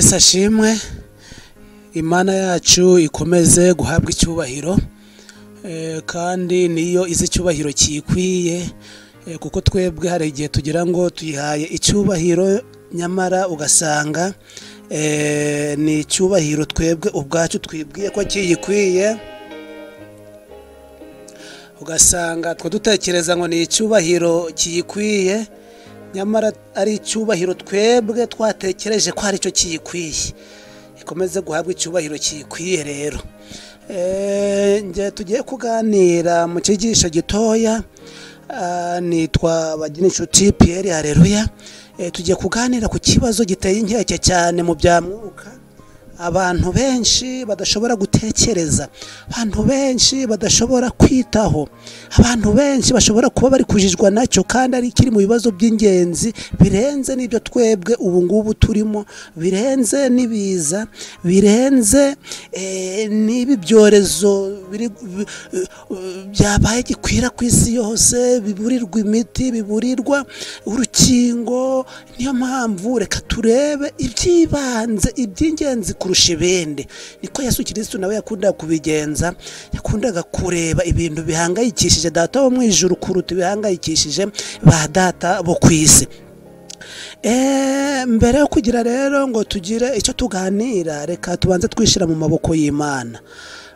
Yesu ashimwe. Imana yacu ikomeze guhabwa icyubahiro, kandi niyo izi icyubahiro kikwiye, kuko twebwe hari igihe tugira ngo tuyihaye icyubahiro nyamara ugasanga ni icyubahiro twebwe ubwacu twibwiye ko kiyikwiye, ugasanga twe dutekereza ngo ni icyubahiro kiyikwiye nyamara ari icyubahiro twebwe twatekereje ko ari cyo kiyikwiye. Ikomeze guhabwa icyubahiro kiyikwiye. Rero nge tugiye kuganira mu cyigisho gitoya, nitwa Bagirinshuti Pierre, Halelua. Tugiye kuganira ku kibazo giteye inkeke cyane mu bya mwuka, abantu benshi badashobora gutekereza, abantu benshi badashobora kwitaho, abantu benshi bashobora kuba bari kujijwa nacyo, kandi ari kiri mu bibazo by'ingenzi birenze n'ibyo twebwe ubu ngubu turimo, birenze n'ibiza, birenze n'ibi byorezo byabaye gikwira ku isi yose, biburirwa imiti, biburirwa urukingo. Niyo mpamvu reka turebe ibyibanze, iby'ingenzi kurusha ibindi. Niko Yesu Kristo nawe yakundaga kubigenza, yakundaga kureba ibintu bihangayikishije data wo mu ijuru kuruta bihangayikishije ba data bo ku isi. Mbere yo kugira rero ngo tugire icyo tuganira, reka tubanze twishira mu maboko y'Imana.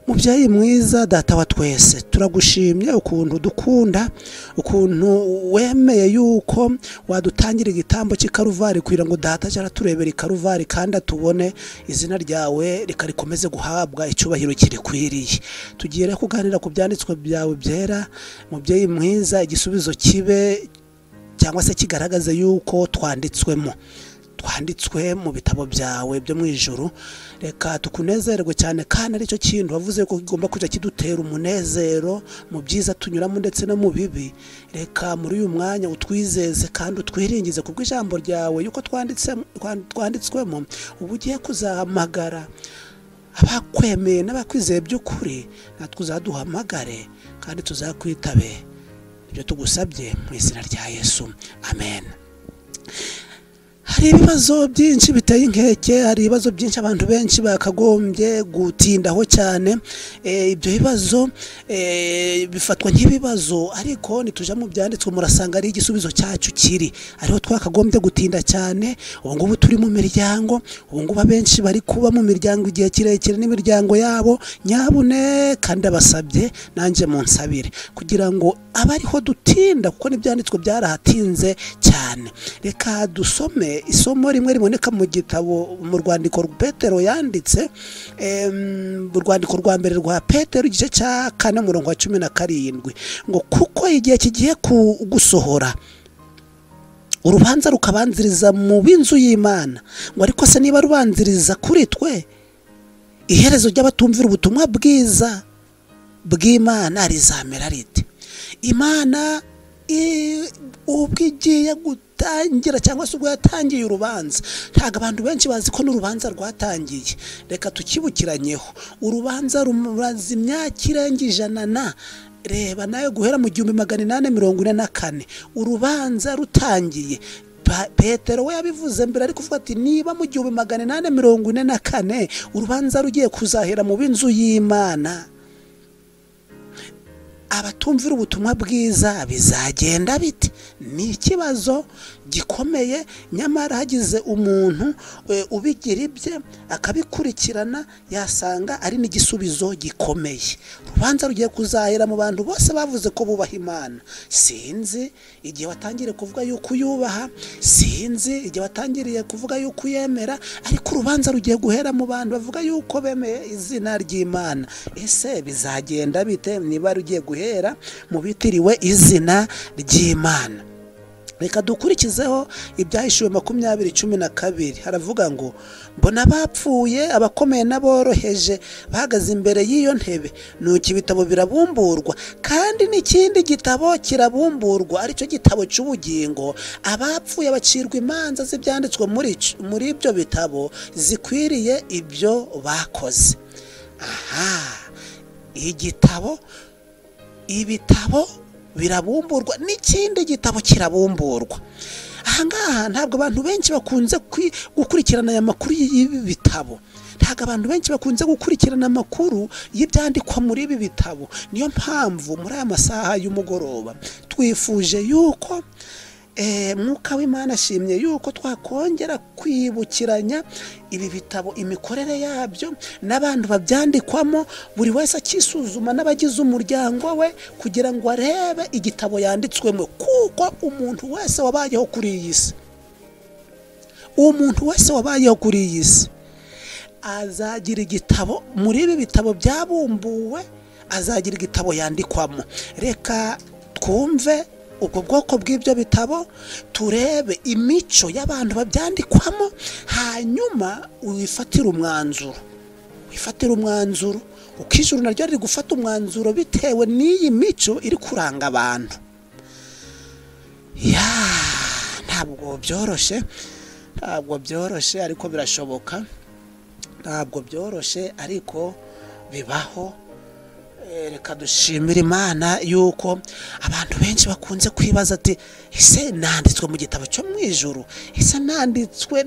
Mubyeyi mwiza, data wa twese, turagushimye ukuntu dukunda, ukuntu wemeye yuko wadutangira igitambo cy'ikaruvari kugira ngo data cyaraturebera ikaruvari kandi atubone, izina ryawe rikarikomeze guhabwa icyubahiro kirikwiriye. Tugiye kuganira ku byanditswe byawe byera. Mubyeyi mwiza, igisubizo kibe cyangwa se kigaragaze yuko twanditswe mu bitabo byawe byo mu ijuru. Reka tukunezerwe cyane, kandi aricyo kintu wavuze ko kigomba kujya kidutera umunezero mu byiza tunyuramo ndetse no mu bibi. Reka muri uyu mwanya utwizeze kandi utwiringize kubwo ijambo ryawe yuko twanditswemo, ubu ugiye kuzahamagara abakwemeye n'abakwizeye by'ukuri, natwe uzaduhamagare kandi tuzakwitabe. Ibyo tugusabye mu izina rya Yesu, amen. Hari ibibazo byinshi biteye inkeke, hari ibibazo byinshi abantu benshi bakagombye gutindaho cyane. Ibyo bibazo bifatwa nk'ibibazo, ariko nituja mu byanditswe murasanga ari igisubizo cyacu kiri ariho twakagombye gutinda cyane. Ubu ngubu turi mu miryango, ubu ngubu abenshi bari kuba mu miryango igihe kirekire n'imiryango yabo. Nyabune kandi abasabye nanjye munsabire kugira ngo abariho dutinda, kuko n'ibyanditswe byarahatinze cyane. Reka dusome isomo rimwe riboneka mu gitabo, mu rwandiko Petero yanditse, mu rwandiko rwa mbere rwa Petero igice cya 4:17, ngo kuko igihe kigiye gusohora urubanza rukabanziriza mu b'inzu y'Imana, ngo ariko se niba rubanziriza kuri twe, iherezo ry'abatumvira ubutumwa bwiza bw'Imana rizamera rite? Imana ubwo igiye gutangira cyangwa se ubwo yatangiye urubanza, ntabwo abantu benshi bazi ko n'urubanza rwatangiye. Reka tukibukiranyeho, urubanza rumaze imyaka irenga 100. Reba nayo guhera mu 1844 urubanza rutangiye. Petero we yabivuze mbere, ari kuvuga ati niba mu 1844 urubanza rugiye kuzahera mu b'inzu y'Imana, abatumvira ubutumwa bwiza bizagenda bite? Ni ikibazo gikomeye, nyamara hagize umuntu ubigira ibye akabikurikirana, yasanga ari n'igisubizo gikomeye. Urubanza rugiye kuzahera mu bantu bose bavuze ko bubaha Imana. Sinzi igihe watangiriye kuvuga yuko uyubaha, sinzi igihe watangiriye kuvuga yuko uyemera, ariko urubanza rugiye guhera mu bantu bavuga yuko bemeye izina ry'Imana. Ese bizagenda bite niba rugiye guhera mu bitiriwe izina ry'Imana? Reka dukurikizeho ibyahishuwe 20:12. Haravuga ngo mbona bapfuye, abakomeye n'aboroheje bahagaze imbere y'iyo ntebe, nuko ibitabo birabumburwa, kandi n'ikindi gitabo kirabumburwa, aricyo gitabo cy'ubugingo. Abapfuye bacirwa imanza z'ibyanditswe muri ibyo bitabo zikwiriye ibyo bakoze. Ibitabo birabumburwa, n'ikindi gitabo kirabumburwa. ahangaha ntabwo abantu benshi bakunze gukurikirana aya makuru y'ibitabo, ntabwo abantu benshi bakunze gukurikirana amakuru y'ibyandikwa muri ibi bitabo. Niyo mpamvu muri aya masaha y'umugoroba twifuje yuko mwuka w'Imana ashimye yuko twakongera kwibukiranya ibi bitabo, imikorere yabyo n'abantu babyandikwamo, buri wese akisuzuma n'abagize umuryango we kugira ngo arebe igitabo yanditswemo, kuko umuntu wese wabayeho kuri iyi si, umuntu wese wabayeho kuri iyi si azagira igitabo muri ibi bitabo byabumbuwe, azagira igitabo yandikwamo. Reka twumve ubwo bwoko bw'ibyo bitabo, turebe imico y'abantu babyandikwamo, hanyuma wifatira umwanzuro, uko ijuru naryo riri gufata umwanzuro bitewe n'iyi mico iri kuranga abantu. Ntabwo byoroshye ariko birashoboka, ntabwo byoroshye ariko bibaho. Reka dushimire Imana yuko abantu benshi bakunze kwibaza ati ese nanditswe mu gitabo cyo mu ijuru, ese nanditswe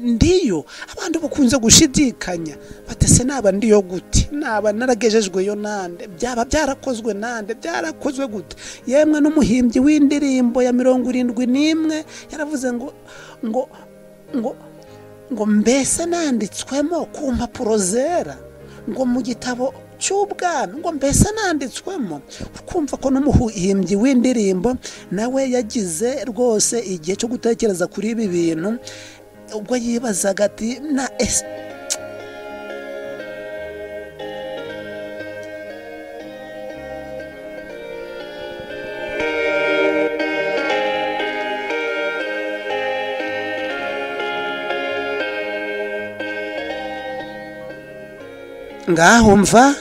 ndiyo. Abantu bakunze gushidikanya bati ese naba ndiyo gute, naba naragejejweyo nande, byaba byarakozwe nande, byarakozwe gute? Yemwe n'umuhimbyi w'indirimbo ya 71 yaravuze ngo mbese nanditswemo ku mpapuro zera, ngo mu gitabo cy'ubwami, ngo mbese nanditswemo. Ukumva ko n'umuhimbyi w'indirimbo nawe yagize rwose igihe cyo gutekereza kuri ibi bintu, ubwo yibazaga ati ngaho mva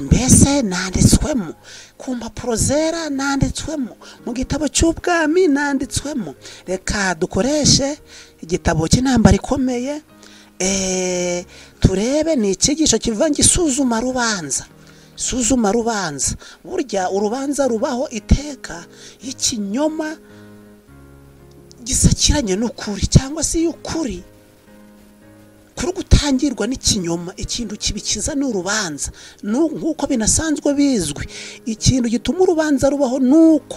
mbese nanditswemo ku mpapuro zera, nanditswemo mu gitabo cy'ubwami, nanditswemo. Reka dukoreshe igitabo cy'intambara ikomeye, turebe ni icyigisho kiva ngisuzuma rubanza. Burya urubanza rubaho iteka y'ikinyoma gisakiranye n'ukuri, cyangwa se y'ukuri kuri gutangirwa n'ikinyoma. Ikintu kibikiza n'urubanza, nk'uko binasanzwe bizwi. Ikintu gituma urubanza rubaho nuko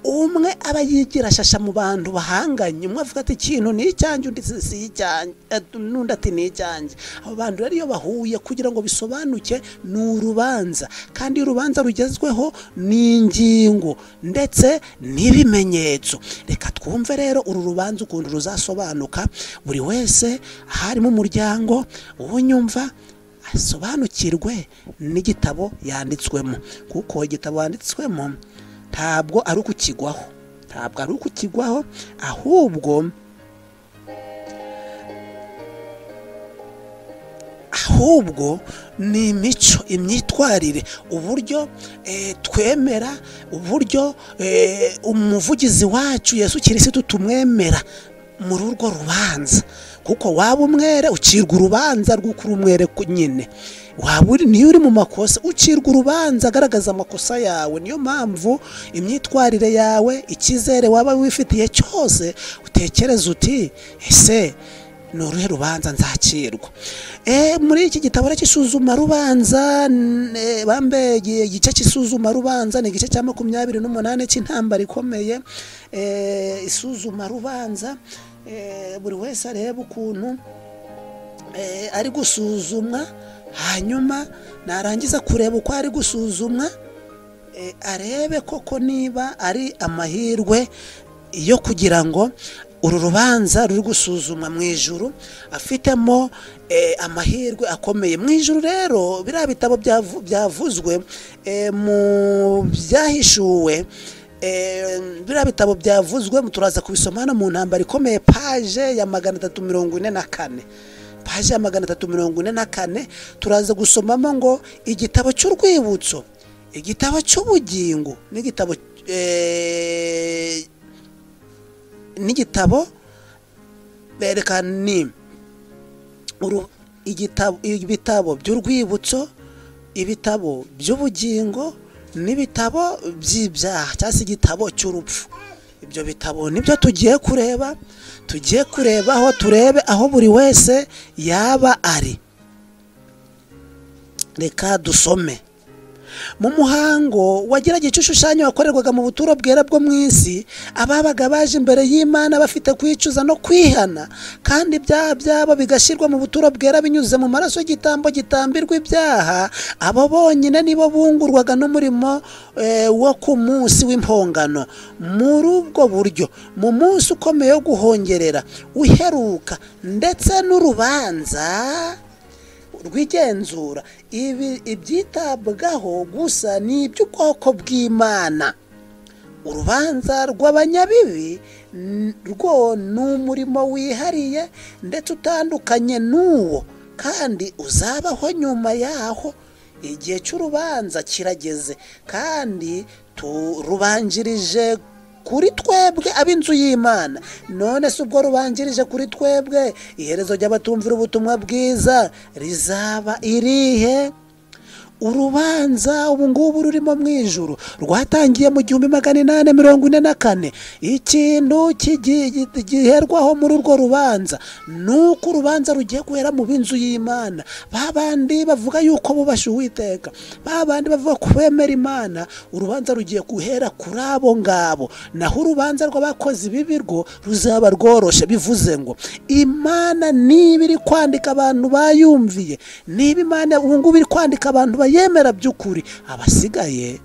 umwe aba yigira shasha mu bantu bahanganye, umwe avuga ati ikintu ni icyanjye, undi si icyanjye, n'undi ati ni icyanjye. Abo bantu rero iyo bahuye kugira ngo bisobanuke ni urubanza, kandi urubanza rugezweho ni ingingo ndetse n'ibimenyetso. Reka twumve rero uru rubanza ukuntu ruzasobanuka, buri wese harimo umuryango unyumva asobanukirwe n'igitabo yanditswemo, kuko igitabo yanditswemo ntabwo ari ukukigwaho, ahubwo ni imico, imyitwarire, uburyo twemera, uburyo umuvugizi wacu Yesu Kirisitu tumwemera muri urwo rubanza. Kuko waba umwere ucirwa urubanza rw'ukuri umwere nyine, waba niyo uri mu makosa ucirwa urubanza agaragaza amakosa yawe. Niyo mpamvu imyitwarire yawe, icyizere waba wifitiye cyose, utekereza uti ese ni uruhe rubanza nzacirwa. Muri iki gitabo cy'isuzuma rubanza, bambeye igice cy'isuzuma rubanza ni igice cya 28 cy'intambara ikomeye. Isuzuma rubanza, buri wese areba ukuntu ari gusuzumwa, hanyuma narangiza kureba uko ari gusuzumwa, arebe koko niba ari amahirwe yo kugira ngo uru rubanza ruri gusuzumwa mu ijuru afitemo amahirwe akomeye mu ijuru. Rero biriya bitabo byavuzwe mu byahishuwe, biriya bitabo byavuzwe turaza kubisoma no mu ntambara ikomeye, paje ya 344. Paje ya 344 turaza gusomamo ngo igitabo cy'urwibutso, igitabo cy'ubugingo, n'igitabo n'igitabo bereka ni ibitabo by'urwibutso, ibitabo by'ubugingo n'ibitabo by'ibyaha cyangwa se igitabo cy'urupfu. Ibyo bitabo nibyo tugiye kurebaho, turebe aho buri wese yaba ari. Reka dusome. Mu muhango wagiraga igishushanyo wakorerwaga mu buturo bwera bwo mu isi, ababaga baje imbere y'Imana bafite kwicuza no kwihana, kandi ibyaha byabo bigashyirwa mu buturo bwera binyuze mu maraso y'igitambo gitambirwa ibyaha, abo bonyine nibo bungurwaga n'umurimo wo ku munsi w'impongano. Muri ubwo buryo, mu munsi ukomeye wo guhongerera uheruka, ndetse n'urubanza rw'igenzura, ibyitabwaho gusa ni iby'ubwoko bw'Imana. Urubanza rw'abanyabibi rwo ni umurimo wihariye ndetse utandukanye n'uwo, kandi uzabaho nyuma yaho. Igihe cy'urubanza kirageze, kandi turubanjirije kuri twebwe ab'inzu y'Imana. None se ubwo rubanjirije kuri twebwe, iherezo ry'abatumvira ubutumwa bwiza rizaba irihe? Urubanza ubu ngubu rurimo mu ijuru rwatangiye mu 1844. Ikintu giherwaho muri urwo rubanza nuko urubanza rugiye guhera mu b'inzu y'Imana, babandi bavuga yuko bubasha Uwiteka, babandi bavuga kwemera Imana. Urubanza rugiye guhera kuri abo ngabo, naho urubanza rw'abakozi b'ibirwo ruzaba rworoshe. Bivuze ngo Imana niba iri kwandika abantu bayumviye, niba Imana ubu ngubu iri kwandika abantu yemera by'ukuri, abasigaye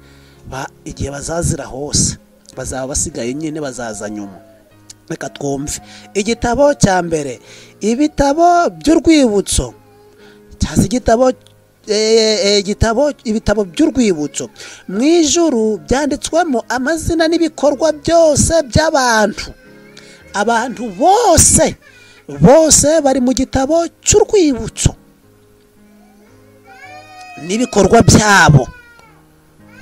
igihe bazazira hose bazaba basigaye nyine, bazaza nyuma. Reka twumve igitabo cya mbere, ibitabo by'urwibutso, cyangwa ibitabo by'urwibutso. Mu ijuru byanditswemo amazina n'ibikorwa byose by'abantu. Abantu bose bari mu gitabo cy'urwibutso n'ibikorwa byabo,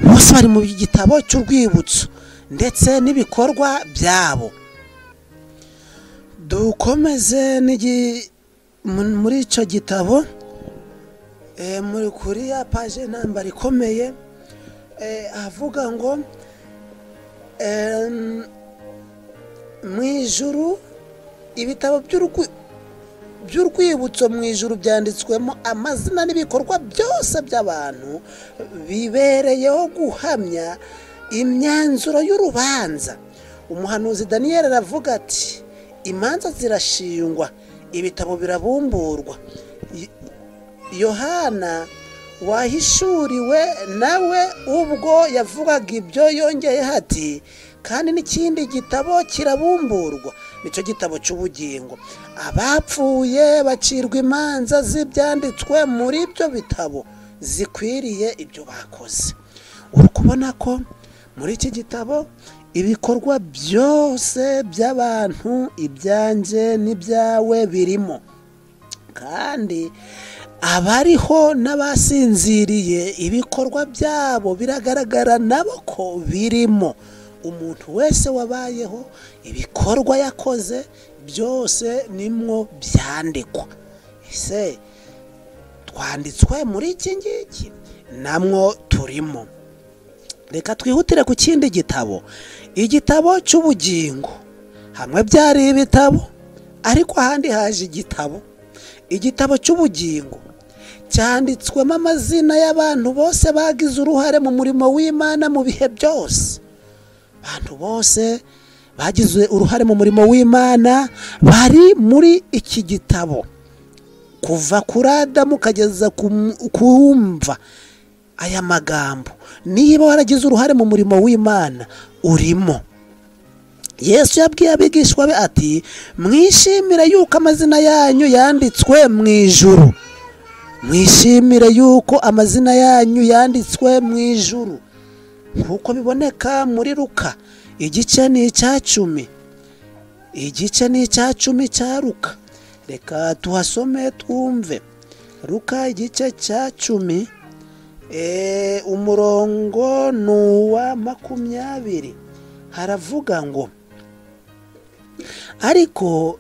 bose bari mu gitabo cy'urwibutso ndetse n'ibikorwa byabo. Dukomeze muri icyo gitabo, muri kuri ya paje nambara ikomeye, avuga ngo mu ijuru ibitabo by'urwibutso mu ijuru byanditswemo amazina n'ibikorwa byose by'abantu bibereyeho guhamya imyanzuro y'urubanza. Umuhanuzi Daniyeli aravuga ati, imanza zirashingwa, ibitabo birabumburwa. Yohana wahishuriwe nawe ubwo yavugaga ibyo yongeye ati, kandi n'ikindi gitabo kirabumburwa, nicyo gitabo cy'ubugingo. Abapfuye bacirwa imanza z'ibyanditswe muri ibyo bitabo zikwiriye ibyo bakoze. Uri kubona ko muri iki gitabo ibikorwa byose by'abantu, ibyanjye n'ibyawe birimo, kandi abariho n'abasinziriye ibikorwa byabo biragaragara nabo ko birimo. Umuntu wese wabayeho, ibikorwa yakoze byose nimwo byandikwa. Ese twanditswe muri iki ngiki? Namwo turimo. Reka twihutire ku kindi gitabo, igitabo cy'ubugingo. Hamwe byari ibitabo, ariko ahandi haje igitabo cy'ubugingo. Cyanditswemo amazina y'abantu bose bagize uruhare mu murimo w'Imana mu bihe byose. Abantu bose bagize uruhare mu murimo w'Imana bari muri iki gitabo, kuva kuri Adamu kugeza kumva aya magambo. Niba waragize uruhare mu murimo w'Imana, urimo. Yesu yabwiye abigishwa be ati, mwishimire yuko amazina yanyu yanditswe mu ijuru. Mwishimire yuko amazina yanyu yanditswe mu ijuru, nkuko biboneka muri Luka igice ni icya 10. Igice ni icya 10 cya Luka. Reka tuhasome twumve. Luka igice cya 10, umurongo nuwa 20. Haravuga ngo, ariko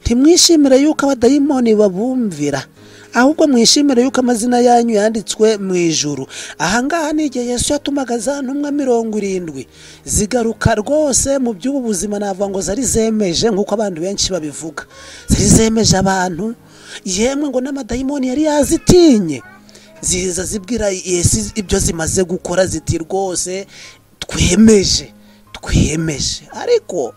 ntimwishimire yuko abadayimoni babumvira, ahubwo mwishimire yuko amazina yanyu yanditswe mu ijuru. Ahangaha ni igihe Yesu yatumaga za ntumwa 70 zigaruka rwose mu by'ubu buzima, navuga ngo zari zemeje nk'uko abantu benshi babivuga, zari zemeje abantu, yemwe ngo n'amadayimoni yari yazitinye, ziza zibwira Yesu ibyo zimaze gukora, ziti rwose twemeje. Ariko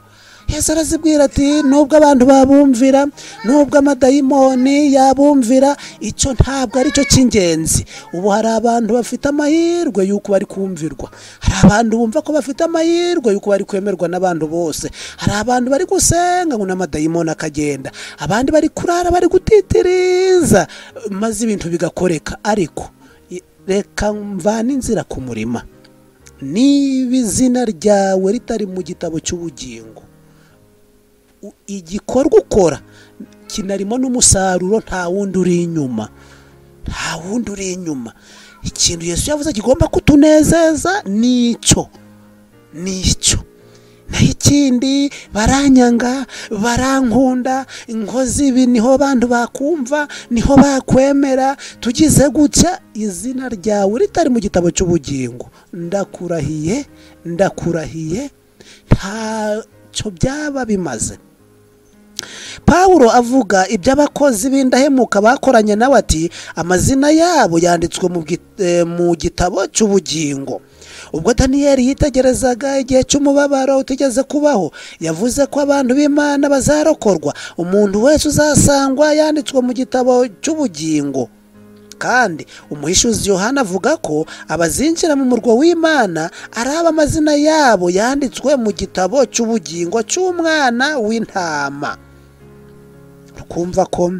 Yesu arazibwira ati nubwo abantu babumvira, nubwo amadayimoni yabumvira, icyo ntabwo ari cyo cy'ingenzi. Ubu hari abantu bafite amahirwe yuko bari kumvirwa, hari abantu bumva ko bafite amahirwe yuko bari kwemerwa n'abantu bose, hari abantu bari gusenga ngo n'amadayimoni akagenda, abandi bari kurara bari gutitiriza maze ibintu bigakoreka. Ariko reka mvane inzira ku murima, niba izina ryawe ritari mu gitabo cy'ubugingo, igikorwa ukora kinarimo n'umusaruro, nta wundi uri inyuma. Ikintu Yesu yavuze kigomba kutunezeza nicyo. Naho ikindi baranyanga, barankunda, inkozi ibi niho abantu bakumva, niho bakwemera, tugize gutya. Izina ryawe ritari mu gitabo cy'ubugingo, ndakurahiye ntacyo byaba bimaze. Pawulo avuga iby'abakozi b'indahemuka bakoranye nawe ati amazina yabo yanditswe mu gitabo cy'ubugingo. Ubwo Daniyeli yitegerezaga igihe cy'umubabaro utigeze kubaho, yavuze ko abantu b'Imana bazarokorwa, umuntu wese uzasangwa yanditswe mu gitabo cy'ubugingo. Kandi umuhishuzi Yohana avuga ko abazinjira mu murwa w'Imana ari amazina yabo yanditswe mu gitabo cy'ubugingo cy'umwana w'intama. Kumva ko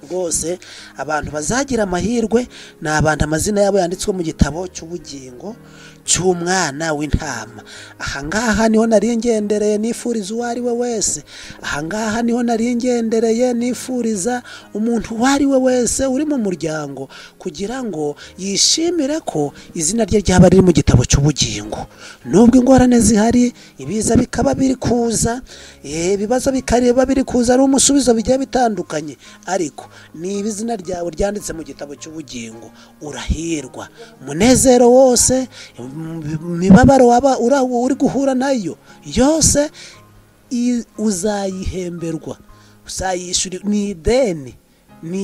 rwose abantu bazagira amahirwe ni abantu amazina yabo yanditswe mu gitabo cy'ubugingo cy'umwana w'intama. Ahangaha niho nari ngendereye nifuriza uwo ari we wese, ahangaha niho nari ngendereye nifuriza umuntu uwo ari we wese uri mu muryango, kugira ngo yishimire ko izina rye ryaba riri mu gitabo cy'ubugingo. Nubwo ingorane zihari, ibiza bikaba biri kuza, ibibazo bikareba biri kuza, ari umusubizo bigiye bitandukanye, ariko niba izina ryawe ryanditse mu gitabo cy'ubugingo, urahirwa. Umunezero wose, imibabaro waba uri guhura nayo yose, uzayihemberwa, uzayishyura. Ni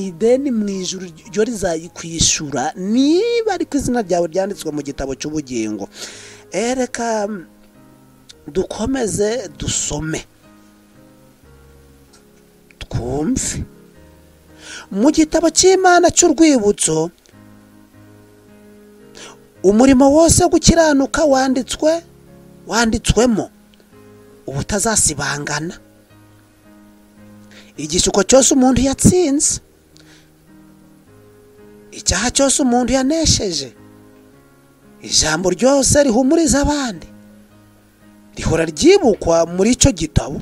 ideni mu ijuru ryo rizayikwishura niba ariko izina ryawe ryanditswe mu gitabo cy'ubugingo. Reka dukomeze dusome twumve mu gitabo cy'Imana cy'urwibutso. Umurimo wose wo gukiranuka wanditswemo ubutazasibangana. Igishuko cyose umuntu yatsinze, icyaha cyose umuntu yanesheje, ijambo ryose rihumuriza abandi rihora ryibukwa muri icyo gitabo.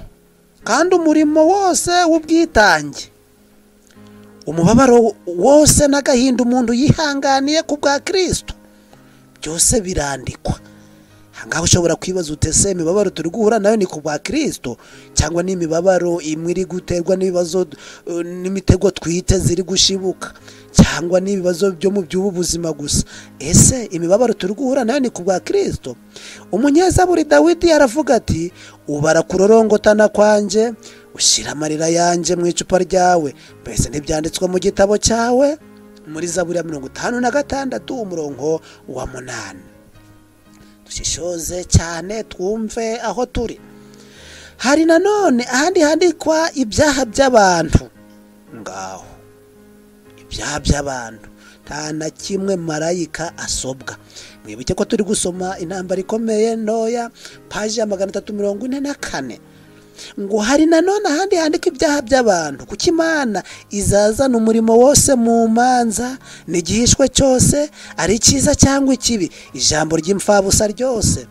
Kandi umurimo wose w'ubwitange, umubabaro wose n'agahinda umuntu yihanganiye ku bwa Kristo, byose birandikwa. Hangaho ushobora kwibaza utese imibabaro turi guhura nayo ni ku bwa Kristo, cyangwa ni imibabaro imwe iri guterwa n'ibibazo n'imitego twite ziri gushibuka, cyangwa n'ibibazo byo mu by'ubu buzima gusa? Ese imibabaro turi guhura nayo ni ku bwa Kristo? Umunyezaburi Dawidi aravuga ati ubara kurorongotana kwanje, ushyira amarira yanjye mu icupa ryawe, mbese ntibyanditswe mu gitabo cyawe? Muri Zaburi ya 56 umurongo wa 8. Dushishoze cyane twumve aho turi. Hari nanone ahandi handikwa ibyaha by'abantu. Ngaho ibyaha by'abantu nta na kimwe marayika asobwa. Mwibuke ko turi gusoma intambara ikomeye ntoya, paji ya 344. Ngo hari nanone ahandi handika ibyaha by'abantu, kuko Imana izazana umurimo wose mu manza n'igihishwe cyose, ari cyiza cyangwa ikibi, ijambo ry'imfabusa ryose.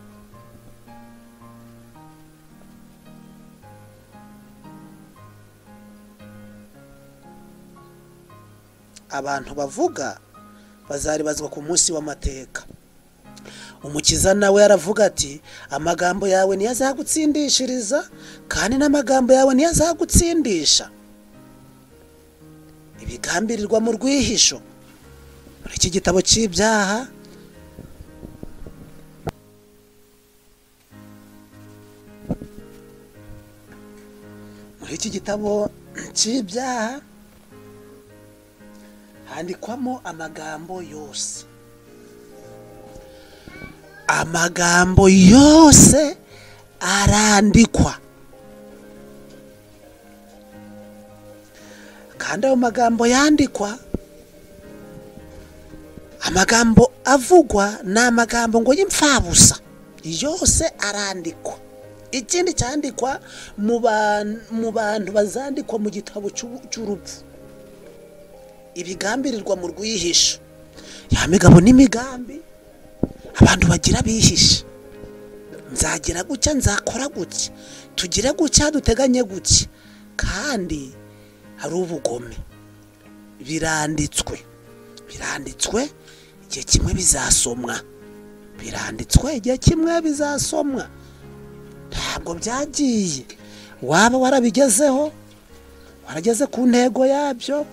Abantu bavuga bazaribazwa ku munsi w'amateka. umukiza nawe yaravuga ati amagambo yawe niyo azagutsindishiriza kandi n'amagambo yawe niyo azagutsindisha. Ibigambirirwa mu rwihisho muri iki gitabo cy'ibyaha, muri iki gitabo cy'ibyaha handikwamo amagambo yose. Amagambo yose arandikwa, kandi ayo magambo yandikwa, amagambo avugwa ni amagambo ngo y'imfabusa, yose arandikwa. Ikindi cyandikwa mu bantu bazandikwa mu gitabo cy'urupfu, ibigambirirwa mu rwihisho, ya migabo n'imigambi abantu bagira bihishe. Nzagira gutya, nzakora gutya, tugire gutya, duteganye gutya, kandi hari ubugome. Biranditswe igihe kimwe bizasomwa, ntabwo byagiye. Waba warabigezeho, warageze ku ntego yabyo,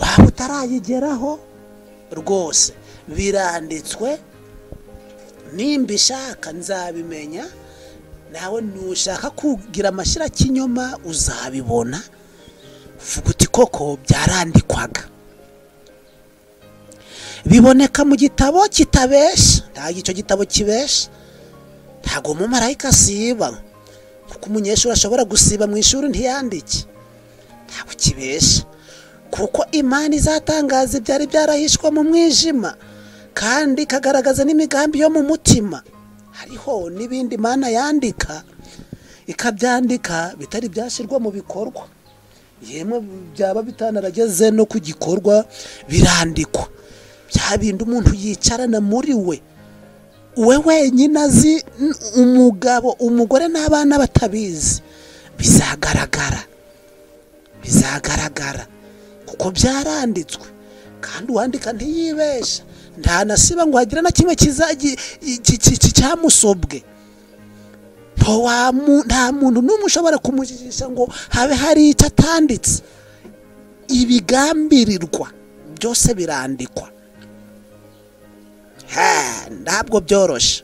waba utarayigeraho, rwose biranditswe. Nimba ishaka nzabimenya, nawe nushaka kugira amashyira kinyoma uzabibona, uvuga uti koko byarandikwaga. Biboneka mu gitabo kitabesha, ntabwo icyo gitabo kibesha. Ntabwo umumarayika asiba, kuko umunyeshuri ashobora gusiba mu ishuri ntiyandike. Ntabwo kibesha, kuko Imana izatangaza ibyari byarahishwa mu mwijima kandi ikagaragaza n'imigambi yo mu mutima. Hariho n'ibindi Imana yandika ikabyandika bitari byashyirwa mu bikorwa, yemwe byaba bitanarageze no ku gikorwa, birandikwa. Bya bindi umuntu yicarana muri we wenyine azi, umugabo umugore n'abana batabizi, bizagaragara kuko byaranditswe. Kandi uwandika ntiyibesha, nta nasiba ngo hagira na kimwe cyamusobwe. Nta muntu n'umwe ushobora kumujijisha ngo habe hari icyo atanditse. Ibigambirirwa byose birandikwa, ntabwo byoroshye.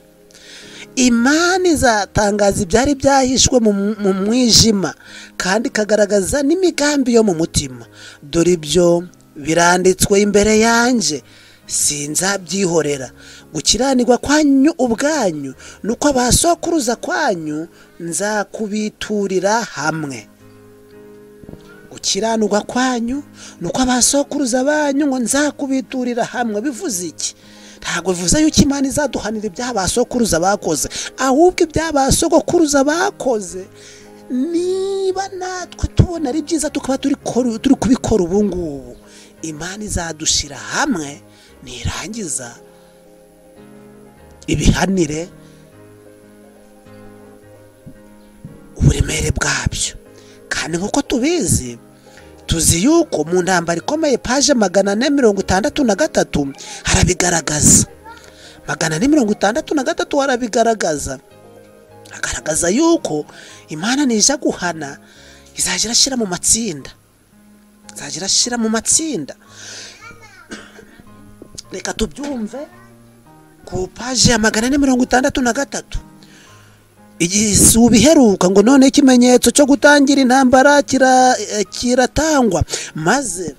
Imana izatangaza ibyari byahishwe mu mwijima kandi ikagaragaza n'imigambi yo mu mutima. Dore ibyo biranditswe imbere yanjye, sinzabyihorera. Gukiranirwa kwanyu ubwanyu nuko abasokuruza kwanyu nzakubiturira hamwe. Gukiranirwa kwanyu nuko abasokuruza banyu ngo nzakubiturira hamwe. Bivuze iki? Ntabwo bivuze yuko Imana izaduhanira ibyabasokuruza bakoze, ahubwo ibyabasokuruza bakoze niba natwe tubona ari byiza tukaba turi kubikora ubu ngubu, Imana izadushira hamwe nirangiza ibihanire uburemere bwabyo. Kandi nk'uko tubizi, tuzi yuko mu ntambara ikomeye paje 463 harabigaragaza. 463 harabigaragaza, agaragaza yuko Imana nija guhana izagira ashira mu matsinda. Reka tubyumve ku paje ya 463. Igisubi heruka ngo none ikimenyetso cyo gutangira intambara kiratangwa, maze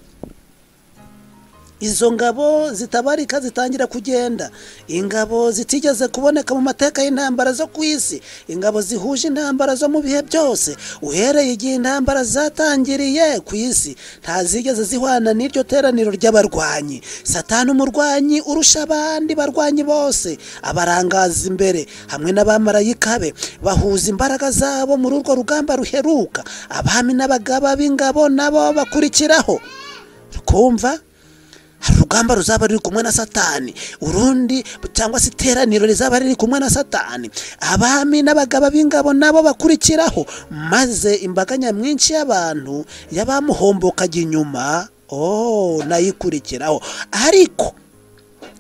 izo ngabo zitabarika zitangira kugenda. Ingabo zitigeze kuboneka mu mateka y'intambara zo ku isi, ingabo zihuje intambara zo mu bihe byose. Uhereye igihe intambara zatangiriye ku isi, ntazigeze zihwana n'iryo teraniro ry'abarwanyi. Satani umurwanyi urusha abandi barwanyi bose, abarangaza imbere hamwe n'abamarayika be, bahuza imbaraga zabo muri urwo rugamba ruheruka. Abami n'abagaba b'ingabo nabo bakurikiraho. Kumva urugamba ruzaba ruri kumwe na Satani, urundi cyangwa se iteraniro rizaba riri kumwe na Satani. Abami n'abagaba b'ingabo nabo bakurikiraho, maze imbaga nyamwinshi y'abantu yabamuhombokaga inyuma nayikurikiraho. Ariko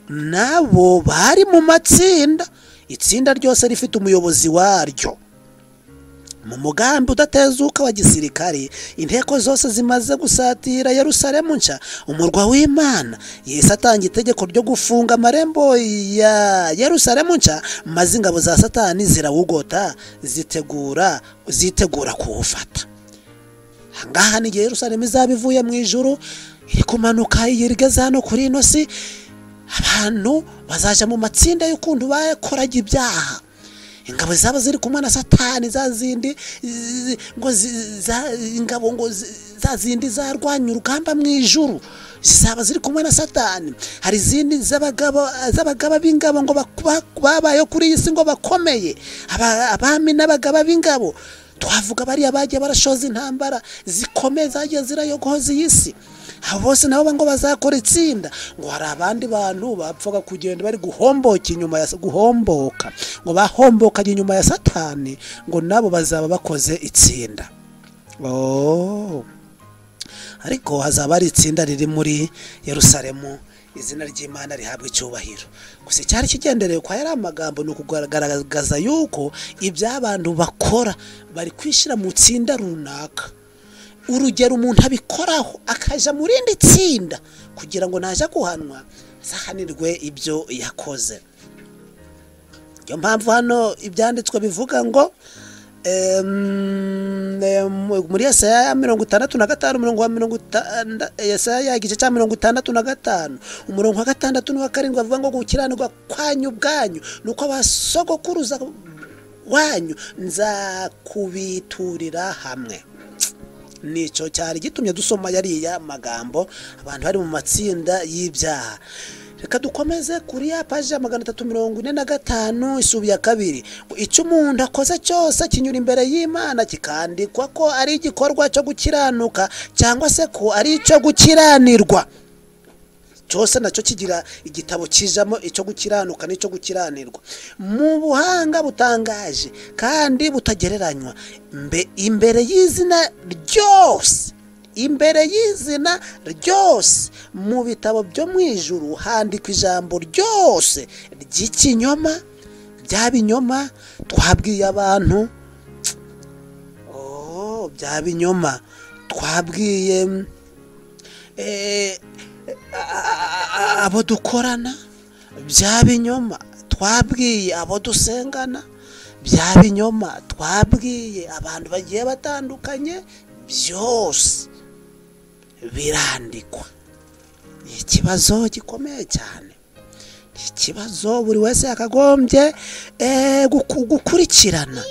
nabo bari mu matsinda, itsinda ryose rifite umuyobozi waryo. Mu mugambi udatezuka wa gisirikare, inteko zose zimaze gusatira Yerusalemu nshya, umurwa w'Imana, Yesu atanga itegeko ryo gufunga amarembo ya Yerusalemu nshya, maze ingabo za Satani zirawugota zitegura kuwufata. Ahangaha ni Yerusalemu izaba ivuye mu ijuru iri kumanuka yirigeze hano kuri ino si. Abantu bazaja mu matsinda y'ukuntu bakoraga ibyaha, ingabo zaba ziri kumwe na Satani, za zindi ngo ingabo ngo za zindi zarwanya urugamba mu ijuru zaba ziri kumwe na Satani. Hari izindi z'abagaba b'ingabo ngo babayo kuri iyi si ngo bakomeye, abami n'abagaba b'ingabo. Twavuga bari abagiye barashoza intambara zikomeye zagiye zirayogoza iyi si. Abo bose nabo ngo bazakora itsinda. Ngo hari abandi bantu bapfaga kugenda bari guhomboka inyuma ya guhomboka, ngo bahombokanye inyuma ya Satani, ngo nabo bazaba bakoze itsinda. Ariko hazaba ari itsinda riri muri Yerusalemu, izina ry'Imana rihabwa icyubahiro. Gusa cyari kigendereye kwa yari amagambo ni ukugaragaza yuko iby'abantu bakora bari kwishira mu tsinda runaka. Urugero umuntu abikoraho akaja mu rindi tsinda kugira ngo naje guhanwa zahanirwe ibyo yakoze. Yo mpamvu hano ibyanditswe bivuga ngo muri Yesaya 65 Yesaya igice cya 65 umurongo wa 6 n'uwa 7 bavuga ngo gukiranirwa kwanyu bwanyu nuko abasogokuruza wanyu nzakubiturira hamwe. Nico cyari gitumye dusoma yariya magambo abantu bari mu matsinda y'ibyaha. Reka dukomeze kuri ya paji 345 isubi ya 2. Icyo umuntu akoze cyose kinyura imbere y'Imana kikandikwa ko ari igikorwa cyo gukiranuka cyangwa se ko ari icyo gukiranirwa. Cyose nacyo kigira igitabo kijamo icyo gukiranuka n'icyo gukiranirwa mu buhanga butangaje kandi butagereranywa imbere y'izina ryose mu bitabo byo mu ijuru handikwa ijambo ryose ry'ikinyoma bya binyoma twabwiye abantu. Bya binyoma twabwiye abo dukorana, bya binyoma twabwiye abo dusengana, bya binyoma twabwiye abantu bagiye batandukanye, byose birandikwa. Ni ikibazo gikomeye cyane, ikibazo buri wese yakagombye gukurikirana.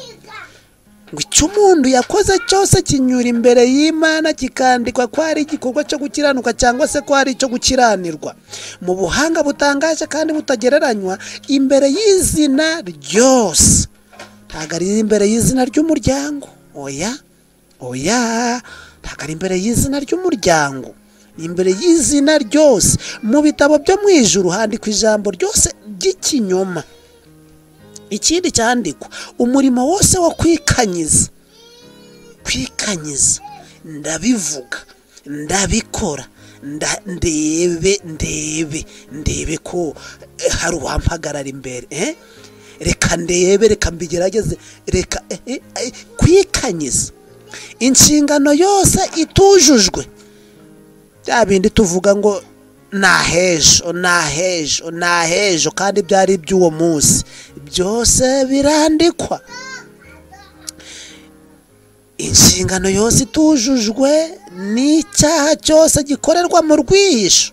Ngo icyo umuntu yakoze cyose kinyura imbere y'Imana kikandikwa ko ari igikorwa cyo gukiranuka cyangwa se ko ari icyo gukiranirwa mu buhanga butangaje kandi butagereranywa imbere y'izina ryose. Ntabwo ari imbere y'izina ry'umuryango, oya ntabwo ari imbere y'izina ry'umuryango, imbere y'izina ryose. Mu bitabo byo mu ijuru handikwa ijambo ryose ry'ikinyoma. Ikindi cyandikwa umurimo wose wo kwikanyiza, ndabivuga, ndabikora, ndebe ko hari uwampagarara imbere, reka ndebe, reka mbigerageze, reka kwikanyiza. Inshingano yose itujujwe, bya bindi tuvuga ngo nahejo kandi byari iby'uwo munsi, byose birandikwa. Inshingano yose itujujwe n'icyaha cyose gikorerwa mu rwihisho.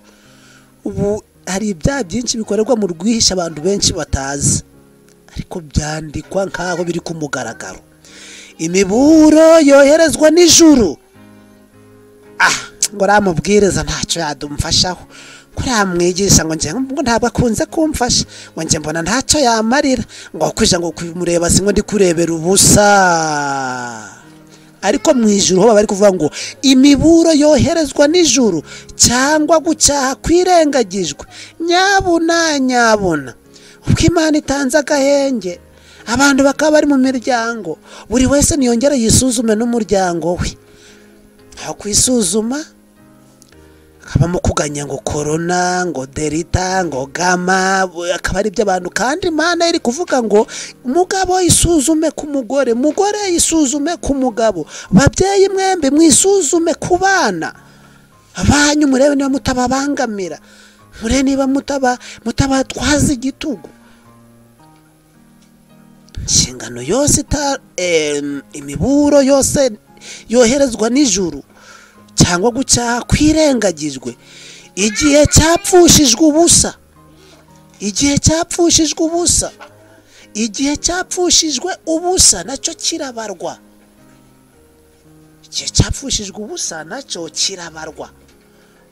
Ubu hari ibyaha byinshi bikorerwa mu rwihisho abantu benshi batazi, ariko byandikwa nkaho biri ku mugaragaro. Imiburo yoherezwa n'ijuru, ngo ramubwiriza ntacyo yadumfashaho, ko ramwigisha ngo ntabwo akunze kumfasha, ngo nje mbona ntacyo yamarira, ngo kwija ngo kumureba singo ndi kurebera ubusa. Ariko mu ijuru ho bari kuvuga ngo imiburo yoherezwa n'ijuru cyangwa gucyaha kwirengagijwe. Nyabuna ubwo Imana itanze agahenge abantu bakaba bari mu miryango, buri wese niyongera yisuzume n'umuryango we. Aho kwisuzuma habamo kuganya ngo corona ngo delta ngo gama, akaba ari by'abantu. kandi Imana iri kuvuga ngo umugabo isuzume ku mugore, mugore isuzume ku mugabo, babyeyi mwembe mwisuzume ku bana abanyu, murebe niba mutababangamira, murebe niba mutabatwaza igitugu. Inshingano yose imiburo yose yoherezwa n'ijuru cyangwa gucyaha kwirengagijwe, igihe cyapfushijwe ubusa, igihe cyapfushijwe ubusa, igihe cyapfushijwe ubusa nacyo kirabarwa, igihe cyapfushijwe ubusa nacyo kirabarwa.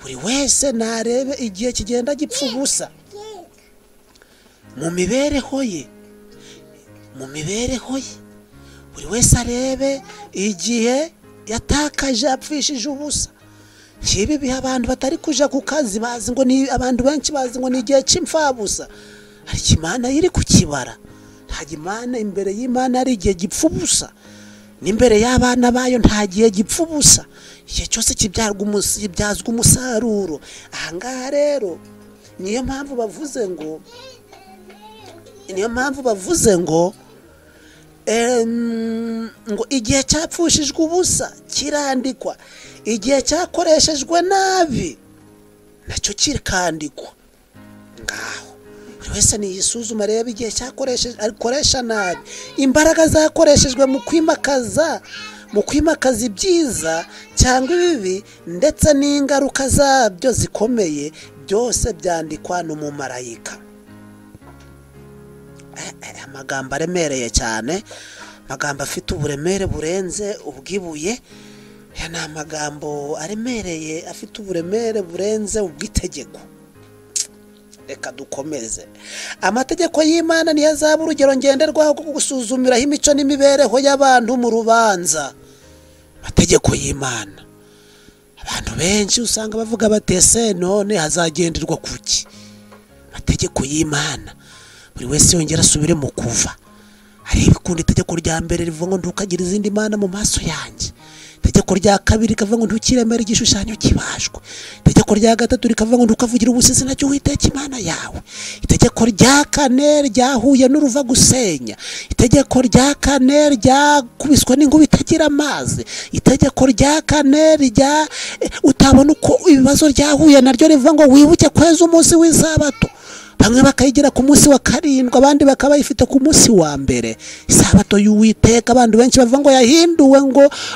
buri wese narebe igihe kigenda gipfa ubusa mu mibereho ye, mu mibereho ye. buri wese arebe igihe yatakaje apfishije ubusa. Kibi biha abantu batari kuja ku kazi, bazi ngo ni abantu benshi bazi ngo ni igihe cy'imfabusa, ariko Imana iri kukibara. nta Imana imbere y'Imana ari igihe gipfa ubusa, n'imbere y'abana bayo nta gihe gipfa ubusa, igihe cyose kibyazwa umusaruro. Ahangaha rero niyo mpamvu bavuze ngo ngo igihe cyapfushijwe ubusa kirandikwa, igihe cyakoreshejwe nabi nacyo kirikandikwa. ngaho buri wese niyisuzuma reba igihe cyakoresha nabi, imbaraga zakoreshejwe mu kwimakaza ibyiza cyangwa ibibi, ndetse n'ingaruka zabyo zikomeye, byose byandikwa n'umumarayika. Amagambo aremereye cyane, amagambo afite uburemere burenze ubwibuye. Ni amagambo aremereye afite uburemere burenze ubwitegeko. Reka dukomeze. Amategeko y'Imana niyo azaba urugero ngenderwaho rwo gusuzumiraho imico n'imibereho y'abantu mu rubanza. Amategeko y'Imana, abantu benshi usanga bavuga batese none hazagenderwa kuki? Amategeko y'Imana buri wese yongera asubire mu kuva. Hari ibikundi itegeko rya mbere rivuga ngo ntukagira izindi mana mu maso yanjye. Itegeko rya kabiri rikavuga ngo ntukiremere igishushanyo kibashwe. Itegeko rya gatatu rikavuga ngo ntukavugira ubusizi nacyo Uwiteka Imana yawe. Itegeko rya kane ryahuye n'uruva gusenya. Itegeko rya kane ryakubiswe n'inkuba itagira amazi. Itegeko rya kane utabona uko ibibazo ryahuye naryo rivuga ngo wibuke kweza umunsi w'isabato. Bamwe bakayigira ku munsi wa karindwi, abandi bakaba bayifite ku munsi wa mbere. Isabato y'Uwiteka abantu benshi bavuga ngo yahinduwe,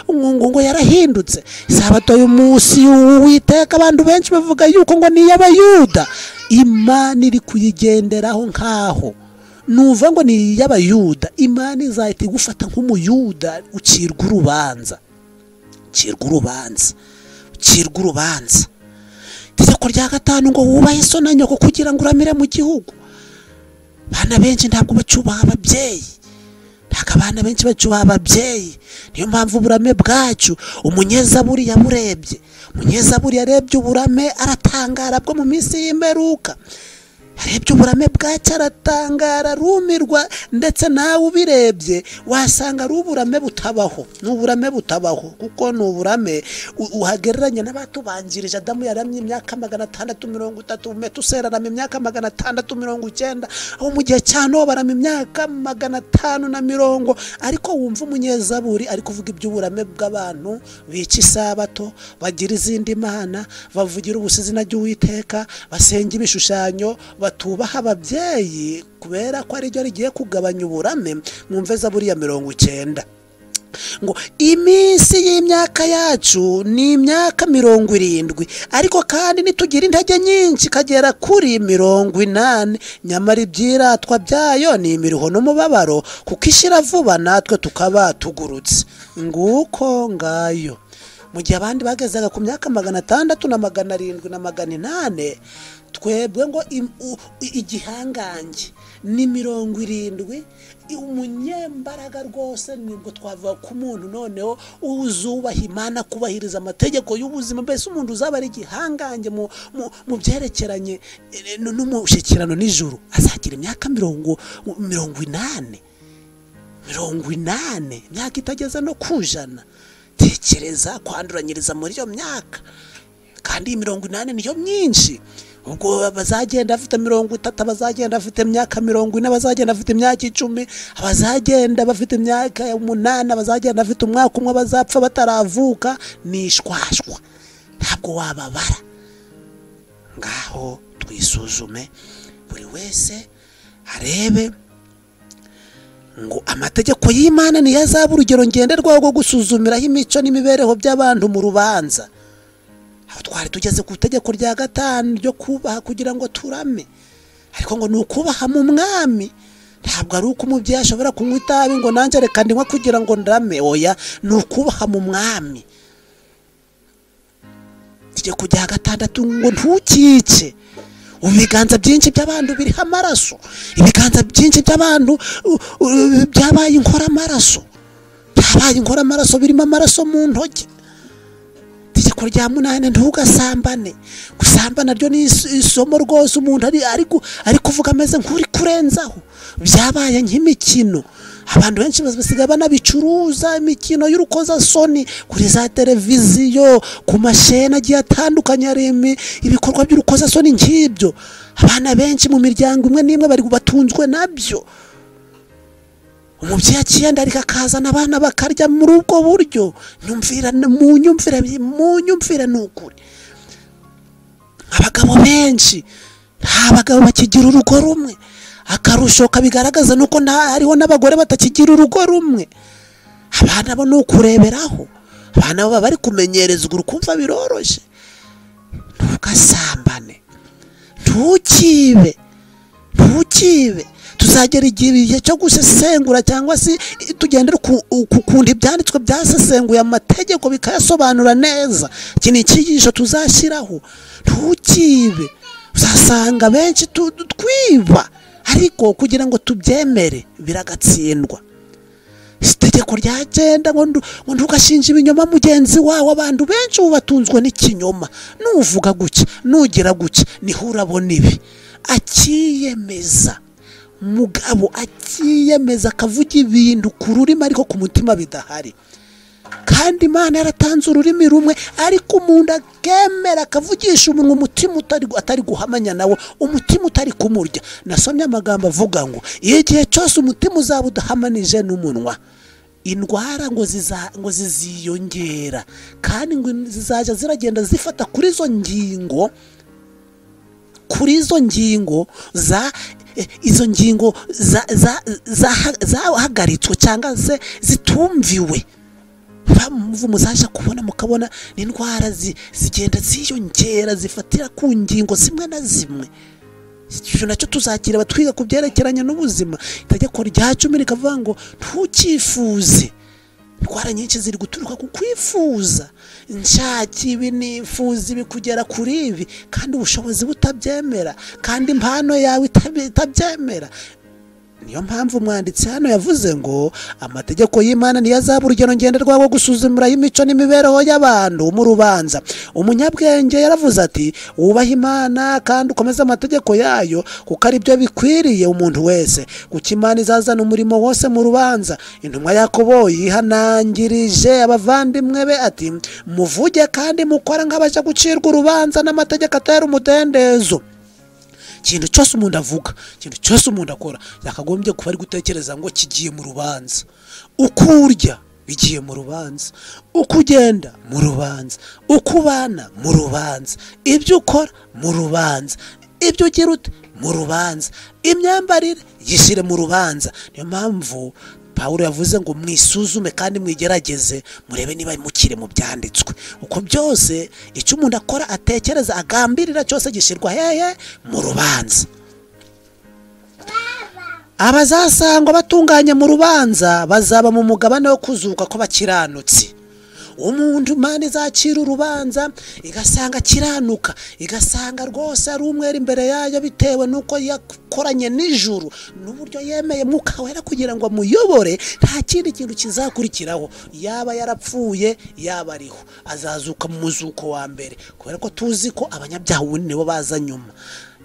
ngo yarahindutse. Isabato y'umunsi w'Uwiteka abantu benshi bavuga yuko ngo ni y'Abayuda. Imana iri kuyigenderaho nkaho nuva ngo ni y'Abayuda. Imana izahita igufata nk'umuyuda, ucirwa urubanza. Itegeko rya gatanu ngo wubahe so na nyoko kugira ngo uramire mu gihugu. Bana benshi ntabwo bacubaha ababyeyi, abana benshi bacubaha ababyeyi. Niyo mpamvu uburame bwacu umunyezaburi yaburebye. Umunyezaburi yarebye uburame aratangara bwo mu minsi y'imperuka. Yarebye uburame bwacu aratangara arumirwa, ndetse nawe ubirebye wasanga ari uburame butabaho. N'uburame butabaho kuko n'uburame uhagereranya n'abatubanjirije. Adamu yaramye imyaka 630, Metusela aramye imyaka 690, aho mu gihe cya Nowa barama imyaka 540. Ariko wumva umunyezaburi ari kuvuga iby'uburame bw'abantu bica isabato, bagira izindi mana, bavugira ubusizi na Uwiteka, basenga ibishushanyo, batubaha ababyeyi, kubera ko ari ryo rigiye kugabanya uburame. Mwumve Zaburi ya 90 ngo iminsi y'imyaka yacu ni imyaka 70, ariko kandi nitugira intege nyinshi kagera kuri 80. Nyamara ibyiratwa byayo ni imiruho n'umubabaro, kuko ishira vuba natwe tukaba tugurutse. Nguko ngayo. Mu gihe abandi bagezaga ku myaka 600 na 700 na 800, twebwe ngo igihangange ni 70. Umunyembaraga rwose nibwo twavuga ku muntu noneho uzubaha Imana, kubahiriza amategeko y'ubuzima. Mbese umuntu uzaba ari igihangange mu byerekeranye n'umushikirano n'ijuru, azagira imyaka 80, imyaka itageze no kujana. Tekereza kwanduranyiriza muri iyo myaka. kandi 80 niyo myinshi. Ubwo bazagenda afite 30, abazagenda afite imyaka 40, abazagenda afite imyaka 10, abazagenda bafite imyaka 8, abazagenda afite umwaka umwe, bazapfa bataravuka. Nishwashwa ntabwo wababara. Ngaho twisuzume buri wese arebe ngo amategeko y'Imana ni yazaba urugero ngenderwaho rwo gusuzumiraho imico n'imibereho by'abantu mu rubanza. Twari tugeze ku itegeko rya 5 ryo kubaha kugira ngo turame, ariko ngo nukubaha mu mwami. Ntabwo ari uko umubyeyi ashobora kunywa itabi ngo nanjye reka ndinywa kugira ngo ndame. Oya, nukubaha mu mwami. Itegeko rya 6 ngo ntukice. Ibiganza byinshi by'abantu biriho amaraso, ibiganza byinshi by'abantu byabaye inkora amaraso, birimo amaraso mu ntoki. Itegeko rya 8 ntugasambane. Gusambana ryo ni isomo rwose umuntu ari kuvuga ameze nk'uri kurenzaho. Byabaye nk'imikino. Abantu benshi basigaye banabicuruza imikino y'urukozasoni kuri za televiziyo, ku mashene agiye atandukanye arimo ibikorwa by'urukozasoni nk'ibyo. Abana benshi mu miryango imwe n'imwe bari batunzwe nabyo. Umubyeyi akiyenda ariko akazana abana bakarya muri ubwo buryo. Munyumvira n'ukuri. Abagabo benshi nta bagabo bakigira urugo rumwe. Akarusho kabigaragaza nuko hariho n'abagore batakigira urugo rumwe. Abana bo nukureberaho. Abana baba bari kumenyerezwa urukumva biroroshe. Ntugasambane, ntukibe. Tuzagera igihe cyo gusesengura cyangwa se tugendera kukundi ibyanditswe byasesenguye amategeko bikayasobanura neza. Iki ni icyigisho tuzashyiraho. Ntukibe. Uzasanga benshi twiba, ariko kugira ngo tubyemere biragatsindwa. Itegeko rya 9 ngo ntugashinje ibinyoma mugenzi wawe. Abantu benshi batunzwe n'ikinyoma. Nuvuga guke, nugira guke, niho urabona ibi. Akiyemeza, mugabo akiyemeza akavuga ibintu ku rurimi ariko ku mutima bidahari. Kandi Imana yaratanze ururimi rumwe, ariko umuntu akemera akavugisha umunwa umutima atari guhamanya nawo, umutima utari kumurya. Nasomye amagambo avuga ngo igihe cyose umutima uzaba udahamanije n'umunwa, indwara ngo ziziyongera, kandi ngo zizaja ziragenda zifata kuri izo ngingo izo ngingo zahagaritswe cyangwa se zitumviwe. Muzaje kubona mukabona n'indwara zigenda ziyongera zifatira ku ngingo zimwe na zimwe. Icyo nacyo tuzakira batwiga kubyerekeranye n'ubuzima. Itegeko rya 10 rikavuga ngo ntukifuze. Indwara nyinshi ziri guturuka ku kwifuza. Nshaki ibi nifuza ibi kugera kuri ibi, kandi ubushobozi butabyemera, kandi impano yawe itabyemera. Niyo mpamvu umwanditsi hano yavuze ngo amategeko y'Imana niyo azaba urugero ngenderwaho gusuzumira imico n'imibereho y'abantu mu rubanza. Umunyabwenge yaravuze ati wubaha Imana kandi ukomeze amategeko yayo, kuko ari byo bikwiriye umuntu wese, kuko Imana izazana umurimo wose mu rubanza. Intumwa Yakobo yihanangirije abavandimwe be ati muvuge kandi mukora nk'abaje gucirwa urubanza n'amategeko atera umudendezo. Ikintu cyose umuntu avuga, ikintu cyose umuntu akora, yakagombye kuba ari gutekereza ngo kigiye mu rubanza. Uko urya bigiye mu rubanza, uko ugenda mu rubanza, uko ubana mu rubanza, ibyo ukora mu rubanza, ibyo ugira ute mu rubanza, imyambarire yishyire mu rubanza. Niyo mpamvu Pawulo yavuze ngo mwisuzume kandi mwigerageze murebe niba mukire mu byanditswe. Uko byose icyo umuntu akora, atekereza, agambirira cyose gishyirwa hehe mu rubanza. Abazasangwa batunganye mu rubanza bazaba mu mugabane wo kuzuka ko bakiranutse. Umuntu Imana izacira urubanza igasanga kiranuka, igasanga rwose ari umwere imbere yayo bitewe nuko yakoranye n'ijuru n'uburyo yemeye Mwuka Wera kugira ngo amuyobore, nta kindi kintu kizakurikiraho. Yaba yarapfuye yaba ariho, azazuka mu muzuko wa mbere, kubera ko tuzi ko abanyabyaha ubundi nibo baza nyuma.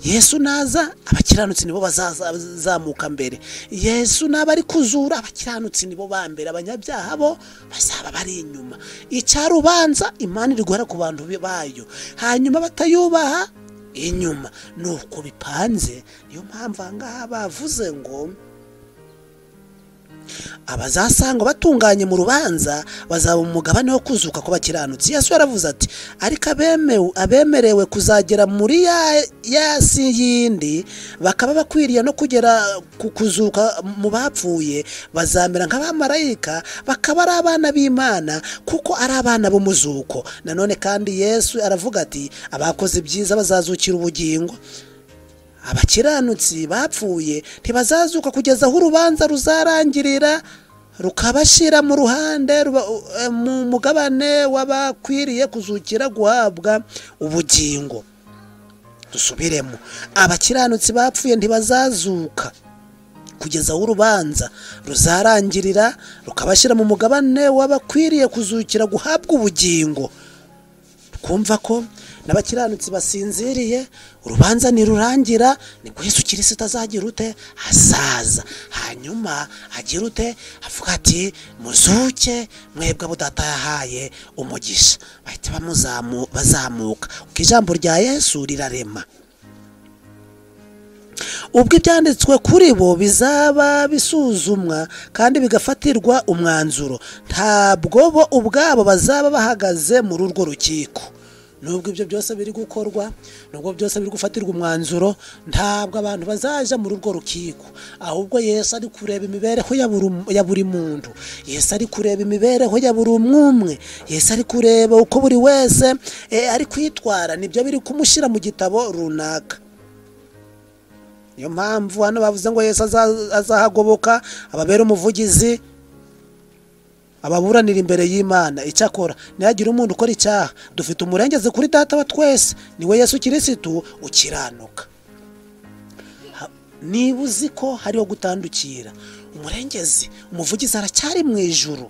Yesu naza abakiranutsi nibo bazazamuka mbere. Yesu naba ari kuzura abakiranutsi nibo ba mbere, abanyabyaha bo bazaba bari inyuma. Icyarubanza Imana iri guhera ku bantu bayo, hanyuma batayubaha inyuma. Nuko bipanze. Niyo mpamvu ngaha bavuze ngo abazasanga batunganye mu rubanza bazaba umugabane wo kuzuka ko bakiranutsi. Yesu yaravuze ati ariko abemerewe kuzagera muri ya si yindi bakaba bakwiriye no kugera kuzuka mu bapfuye bazamera nk'abamarayika, bakaba ari abana b'Imana kuko ari abana b'umuzuko. Nanone kandi Yesu aravuga ati abakoze byiza bazazukira ubugingo, abakiranutsi bapfuye ntibazazuka kugeza aho urubanza ruzarangirira rukabashira mu ruhande mu mugabane w'abakwiriye kuzukira guhabwa ubugingo. Dusubiremo, abakiranutsi bapfuye ntibazazuka kugeza aho urubanza ruzarangirira rukabashira mu mugabane w'abakwiriye kuzukira guhabwa ubugingo. Kumva ko n'abakiranutsi basinziriye, urubanza nirurangira nibwo Yesu Kristo azagira ute azaza, hanyuma agira ute avuga ati muzuke mwebwe abo Data yahaye umugisha. Bahita bazamuka uko ijambo rya Yesu rirarema. Ubwo ibyanditswe kuri bo bizaba bisuzumwa kandi bigafatirwa umwanzuro, ntabwo bo ubwabo bazaba bahagaze muri urwo rukiko. Nubwo ibyo byose biri gukorwa, nubwo byose biri gufatirwa umwanzuro, ntabwo abantu bazaja muri urwo rukiko, ahubwo Yesu ari kureba imibereho ya buri muntu. Yesu ari kureba imibereho ya buri umwe. Yesu ari kureba uko buri wese ari kwitwara, nibyo biri kumushyira mu gitabo runaka. Niyo mpamvu hano bavuze ngo Yesu azahagoboka ababera umuvugizi, ababuranira imbere y'Imana. Icyakora nihagira umuntu ukora icyaha, dufite umurengezi kuri Data wa twese, niwe Yesu Kristo ukiranuka. Niba uzi ko hariho gutandukira, umurengezi, umuvugizi aracyari mu ijuru,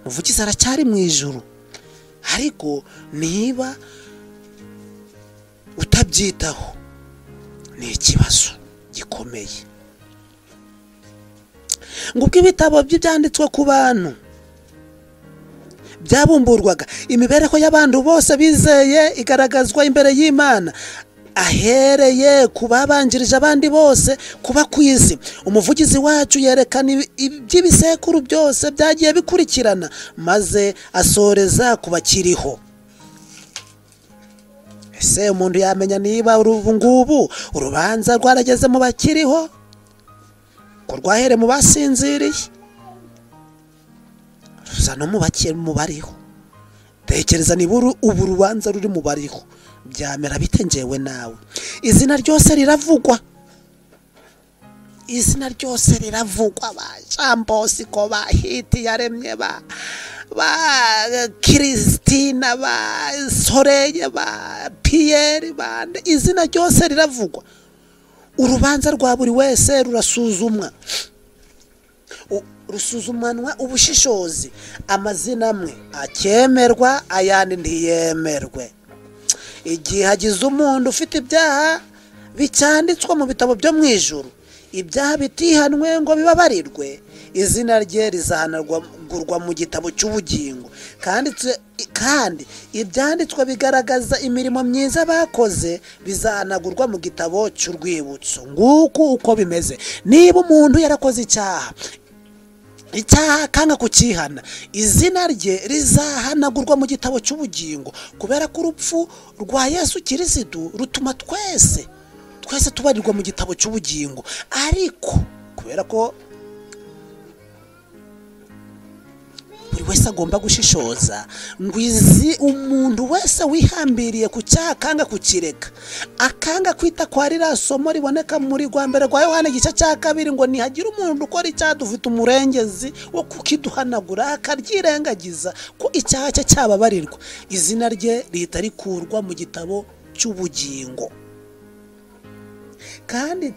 umuvugizi aracyari mu ijuru. Ariko niba utabyitaho ni ikibazo gikomeye. Ngo ubwo ibitabo by'ibyanditswe ku bantu byabumburwaga, imibereho y'abantu bose bizeye igaragazwa imbere y'Imana, ahereye ku babanjirije abandi bose kuba ku isi. Umuvugizi wacu yerekana iby'ibisekuru byose byagiye bikurikirana, maze asoreza ku bakiriho. Ese umuntu yamenya niba ubu ngubu urubanza rwarageze mu bakiriho, ko rwahere mu basinziriye, ruza no mu bariho? Tekereza niba ubu rubanza ruri mu bariho, byamera bite njyewe nawe? Izina ryose riravugwa, izina ryose riravugwa. Ba Jambosi ko ba Hiti yaremye, ba Kristina, ba Soreye, ba Pierre, bande izina ryose riravugwa. Urubanza rwa buri wese rurasuzumwa, rusuzumanwa ubushishozi. Amazina amwe akemerwa, ayandi ntiyemerwe. Igihe hagize umuntu ufite ibyaha bicyanditswe mu bitabo byo mu ijuru, ibyaha bitihanwe ngo bibabarirwe, izina rye rizahanagurwa mu gitabo cy'ubugingo. Kandi ibyanditswe bigaragaza imirimo myiza bakoze bizahanagurwa mu gitabo cy'urwibutso. Nguko uko bimeze. Niba umuntu yarakoze icyaha kanga kukihana, izina rye rizahanagurwa mu gitabo cy'ubugingo, kubera ko urupfu rwa Yesu Kristo rutuma twese tubarirwa mu gitabo cy'ubugingo. Ariko kubera ko buri wese agomba gushishoza, ngo umuntu wese wihambiriye ku cyaha akanga kukireka, akanga kwita kwa ririya somo riboneka muri rwa mbere rwa Yohana igice cya 2, ngo nihagira umuntu ukora icyaha dufite umurengezi wo kukiduhanagura, akaryirengagiza ko icyaha cye cyababarirwa, izina rye rihita rikurwa mu gitabo cy'ubugingo. Kandi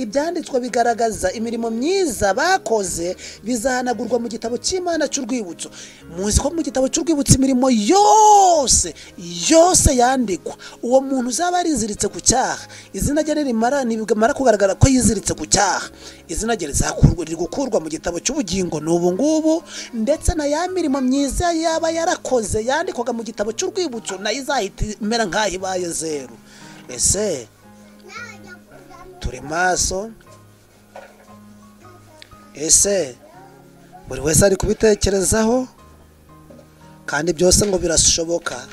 ibyanditswe bigaragaza imirimo myiza bakoze bizahanagurwa mu gitabo cy'Imana cy'urwibutso. Muzi ko mu gitabo cy'urwibutso imirimo yose yandikwa. Uwo muntu uzaba ariziritse ku cyaha, izina rye nimara kugaragara ko yiziritse ku cyaha, izina rye riri gukurwa mu gitabo cy'ubugingo n'ubu ngubu, ndetse na ya mirimo myiza yaba yarakoze yandikwaga mu gitabo cy'urwibutso nayo izahita imera nk'aho ibaye zeru. Ese turi maso? Ese buri wese ari kubitekerezaho? Kandi byose ngo birashoboka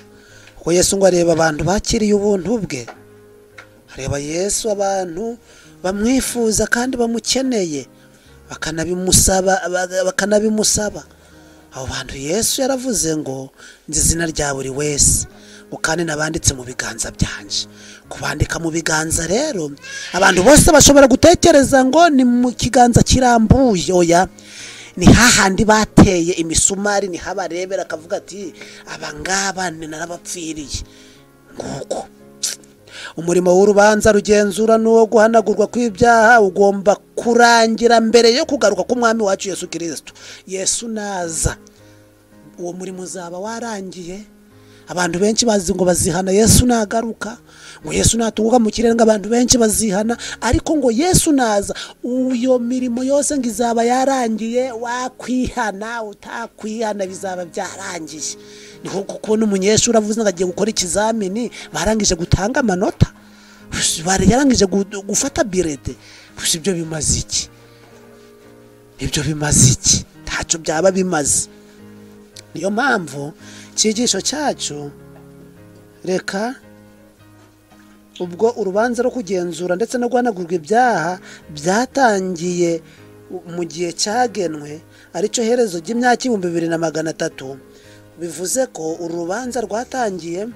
kuko Yesu ngo areba abantu bakiriye ubuntu bwe, areba Yesu abantu bamwifuza kandi bamukeneye bakanabimusaba. Abo bantu Yesu yaravuze ngo nzi izina rya buri wese, kandi nabanditse mu biganza byanje. Kubandika mu biganza rero abantu bose bashobora gutekereza ngo ni mu kiganza kirambuye. Oya, ni hahandi bateye imisumari, ni habarebera akavuga ati abangaba ni narabapfiriye. Nguko umurimo w'urubanza rugenzura n'uwo guhanagurwa kw'ibyaha ugomba kurangira mbere yo kugaruka k'umwami wacu Yesu Kristo. Yesu naza uwo murimo uzaba warangiye. Abantu benshi bazi ngo bazihana Yesu nagaruka, ngo Yesu natunguka mu kirere ngo abantu benshi bazihana, ariko ngo Yesu naza uyo mirimo yose ngo izaba yarangiye. Wakwihana utakwihana bizaba byarangiye. Niho kubona umunyeshuri avuze ngo agiye gukora ikizamini, barangije gutanga amanota, yarangije gufata birete. Ibyo bimaze iki? Ibyo bimaze iki? Ntacyo byaba bimaze. Niyo mpamvu icyigisho cyacu, reka ubwo urubanza rwo kugenzura ndetse no guhanagurwa ibyaha byatangiye mu gihe cyagenwe, aricyo herezo ry'imyaka 2300, bivuze ko urubanza rwatangiye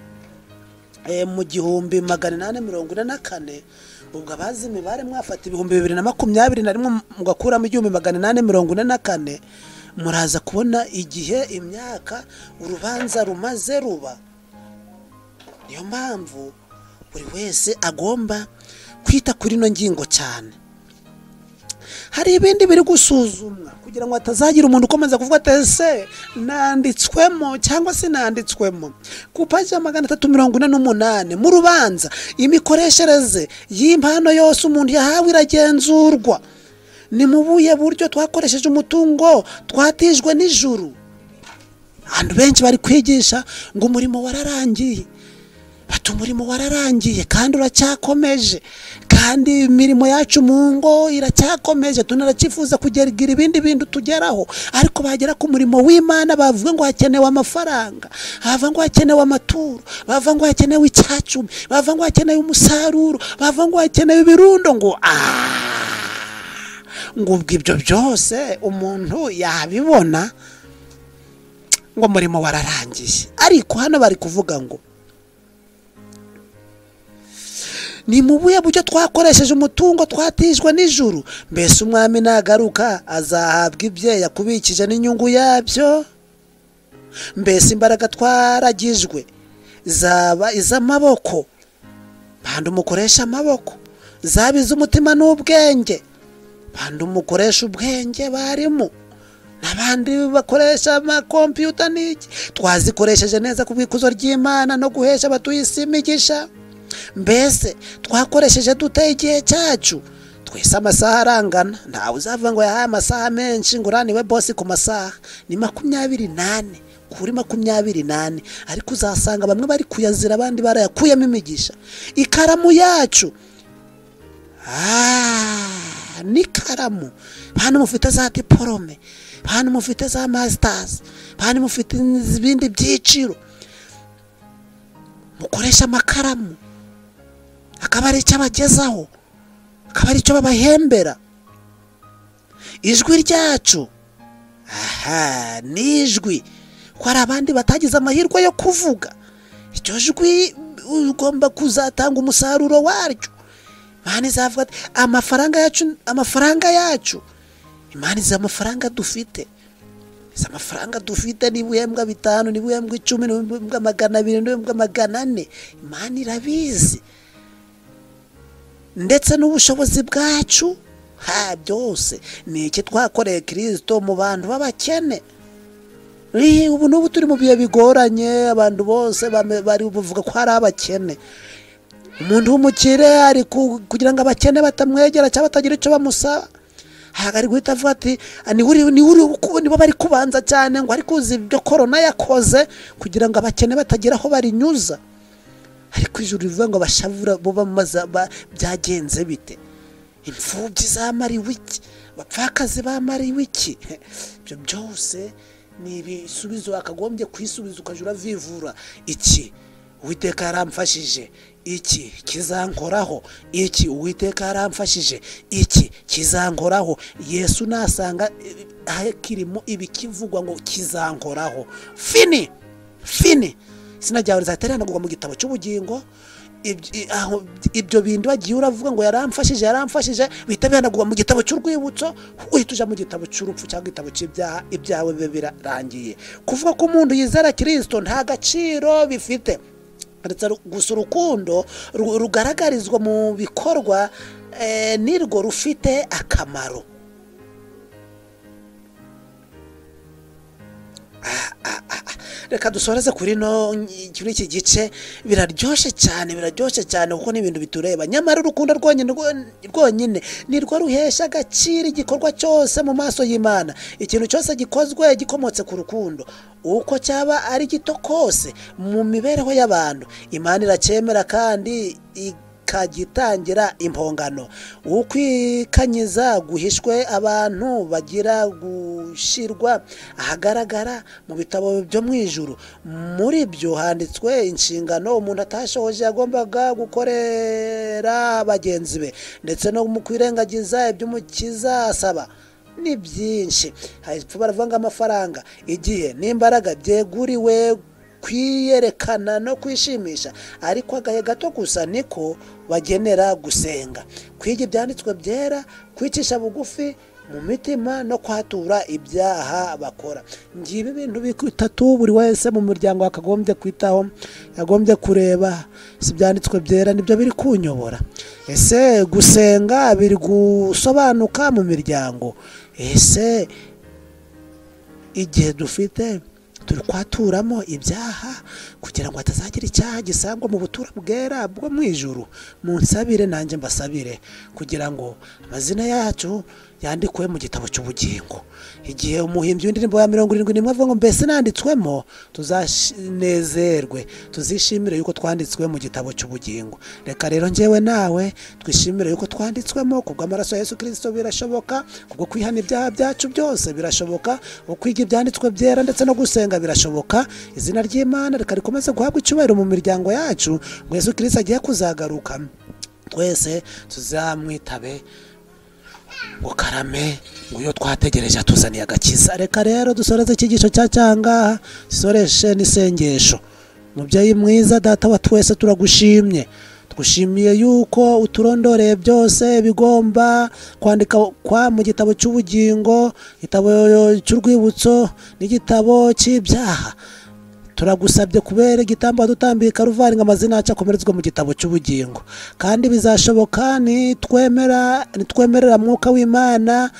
mu 1844. ubwo abazi imibare mwafata 2021 mugakuramo 1844, muraza kubona igihe imyaka urubanza rumaze ruba. Niyo mpamvu buri wese agomba kwita kuri no ngingo cyane. Hari ibindi biri gusuzumwa kugira ngo atazagira umuntu ukomeza kuvuga ati nanditswemo cyangwa se nanditswemo. Ku paji 348 mu rubanza imikoreshereze y'impano yose umuntu yahawe iragenzurwa. Ni mu buye buryo twakoresheje umutungo twatijwe n'ijuru. Abantu benshi bari kwigisha ngo umurimo wararangiye. Bati umurimo wararangiye kandi uracyakomeje, kandi imirimo yacu mu ngo iracyakomeje, tunaracifuza kugira ibindi bintu tugeraho. Ariko bagera ku murimo w'Imana bavuga ngo hakenewe amafaranga, bavuga ngo hakenewe amaturo, bavuga ngo hakenewe icyacumi, bavuga ngo hakenewe umusaruro, bavuga ngo hakenewe ibirundo. Ngo ubwo ibyo byose umuntu yabibona ngo umurimo wararangiye. Ariko hano bari kuvuga ngo ni mu buye buryo twakoresheje umutungo twatijwe n'ijuru. Mbese umwami nagaruka azahabwa ibye yakubikije n'inyungu yabyo? Mbese imbaraga twaragijwe zaba iz'amaboko, bandi umukoresha amaboko, zaba iz'umutima n'ubwenge, bandi umukoresha ubwenge barimo, n'abandi bakoresha amakompiyuta n'iki. Twazikoresheje neza ku bw'ikuzo ry'Imana no guhesha abatuye isi imigisha. Mbese twakoresheje dute igihe cyacu? Twese amasaha arangana. Ntawe uzavuga ngo yahaye amasaha menshi ngo uraniwe bosi ku masaha. Ni 28 kuri 28, ariko uzasanga bamwe bari kuyazira abandi barayakuyemo imigisha. Ikaramu yacu ni karamu. Hano mufite za diplome, hano mufite za masters, hano mufite ibindi byiciro. Mukoresha amakaramu, akaba ari icyo abagezaho, akaba ari icyo babahembera. Ijwi ryacu ni ijwi ko hari abandi batagize amahirwe yo kuvuga. Icyo jwi ugomba kuzatanga umusaruro waryo. Imana izavuga ati amafaranga yacu. Imana izi amafaranga dufite. Izi amafaranga dufite ni buhembwa 5, ni buhembwa 10, ni buhembwa 200, ni buhembwa 400. Imana irabizi. ndetse n'ubushobozi bwacu byose ni iki twakoreye Kristo mu bantu b'abakene. Ubu n'ubu turi mu bihe bigoranye, abantu bose bari buvuga ko hari abakene. Umuntu w'umukire ari kugira ngo abakene batamwegera cyangwa batagira icyo bamusaba, ari guhita avuga ati nibo bari kubanza cyane ngo ari kuzi ibyo korona yakoze kugira ngo abakene batagira aho barinyuza. Ariko ijuru rivuga ngo bashavura bo bamaza byagenze bite? Imfubyi zamariwe iki? Bapfakazi bamariwe iki? Ibyo byose ni ibisubizo akagombye kwisubiza ukajura vivura. Iki Uwiteka yaramfashije, iki kizankoraho, iki Uwiteka yaramfashije, iki kizankoraho. Yesu nasanga hakirimo ibikivugwa ngo kizankoraho, fini sinajyawe rizaterana kugwa mu gitabo cy'ubugingo. Ibyo bindi bagiye uravuga ngo yaramfashije bihita bihanagurwa mu gitabo cy'urwibutso, uhita uja mu gitabo cy'urupfu cyangwa igitabo cy'ibyaha, ibyawe bibe birarangiye. Kuvuga ko umuntu yizera Kristo nta gaciro bifite, gusa urukundo rugaragarizwa mu bikorwa nirwo rufite akamaro. Reka dusoreze kuri iki gice. Biraryoshye cyane kuko n'ibintu bitureba. Nyamara urukundo rwonyine nirwo ruhesha agaciro igikorwa cyose mu maso y'Imana. Ikintu cyose gikozwe gikomotse ku rukundo, uko cyaba ari gito kose mu mibereho y'abantu, Imana iracyemera kandi kagitangira impongano. Ukwikanyiza guhishwe abantu bagira gushirwa ahagaragara mu bitabo byo mu ijuru. Muri byo handitswe inshingano umuntu atashoje yagombaga gukorera bagenzi be, ndetse no mu kwirengagiza iby'Umukiza asaba ni byinshi. Hepfo baravanga amafaranga, igihe n'imbaraga byeguriwe kwiyerekana no kwishimisha, ariko agahe gato gusa niko bagenera gusenga, kwiga ibyanditswe byera, kwicisha bugufi mu mitima no kwatura ibyaha bakora. Ngibi ibintu bitatu buri wese mu muryango akagombye kwitaho, yagombye kureba. Si byanditswe byera nibyo biri kunyobora? Ese gusenga biri gusobanuka mu miryango? Ese igihe dufite turi kwaturamo ibyaha kugira ngo hatazagira icyaha gisangwa mu butura bwera bwo mu ijuru? Munsabire nanjye mbasabire kugira ngo amazina yacu yandikwe mu gitabo cy'ubugingo. Igihe umuhimbyi w'indirimbo ya 71 avuga ngo mbese nanditswemo, tuzanezerwe, tuzishimire yuko twanditswe mu gitabo cy'ubugingo. Reka rero njyewe nawe twishimire yuko twanditswemo kubw'amaraso ya Yesu Kristo. Birashoboka kubwo kwihana ibyaha byacu byose, birashoboka kwiga ibyanditswe byera ndetse no gusenga, birashoboka. Izina ry'Imana reka rikomeze guhabwa icyubahiro mu miryango yacu, ngo Yesu Kristo agiye kuzagaruka twese tuzamwitabe ngo karame, ngo iyo twategereje atuzaniye agakiza. Reka rero dusoreze icyigisho cyacangaha, dusoreshe n'isengesho. Mubyeyi mwiza, Data wa twese, turagushimye. Tugushimiye yuko uturondoreye byose bigomba kwandika mu gitabo cy'ubugingo, igitabo cy'urwibutso n'igitabo cy'ibyaha. Turagusabye kubera igitambo dutambika Karuvari ngo amazina yacu akomerezwe mu gitabo cy'ubugingo, kandi bizashoboka nitwemerera Mwuka w'Imana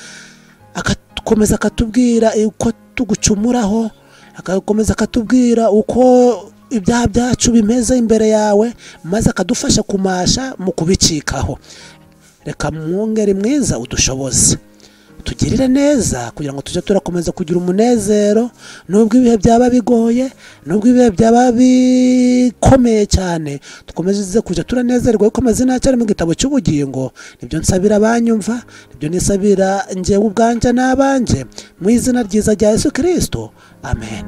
akakomeza akatubwira uko tugucumuraho, akakomeza akatubwira uko ibyaha byacu bimeze imbere yawe, maze akadufasha kumasha mu kubicikaho. Reka Mwungeri mwiza udushoboze, tugirire neza kugira ngo tujye turakomeza kugira umunezero, nubwo ibihe byaba bigoye, nubwo ibihe byaba bikomeye cyane, dukomeze kujya turanezerwa yuko amazina yacu ari mu gitabo cy'ubugingo. Nibyo nsabira abanyumva, nibyo nisabira njyewe ubwanje n'abanje, mu izina ryiza rya Yesu Kristo, amen.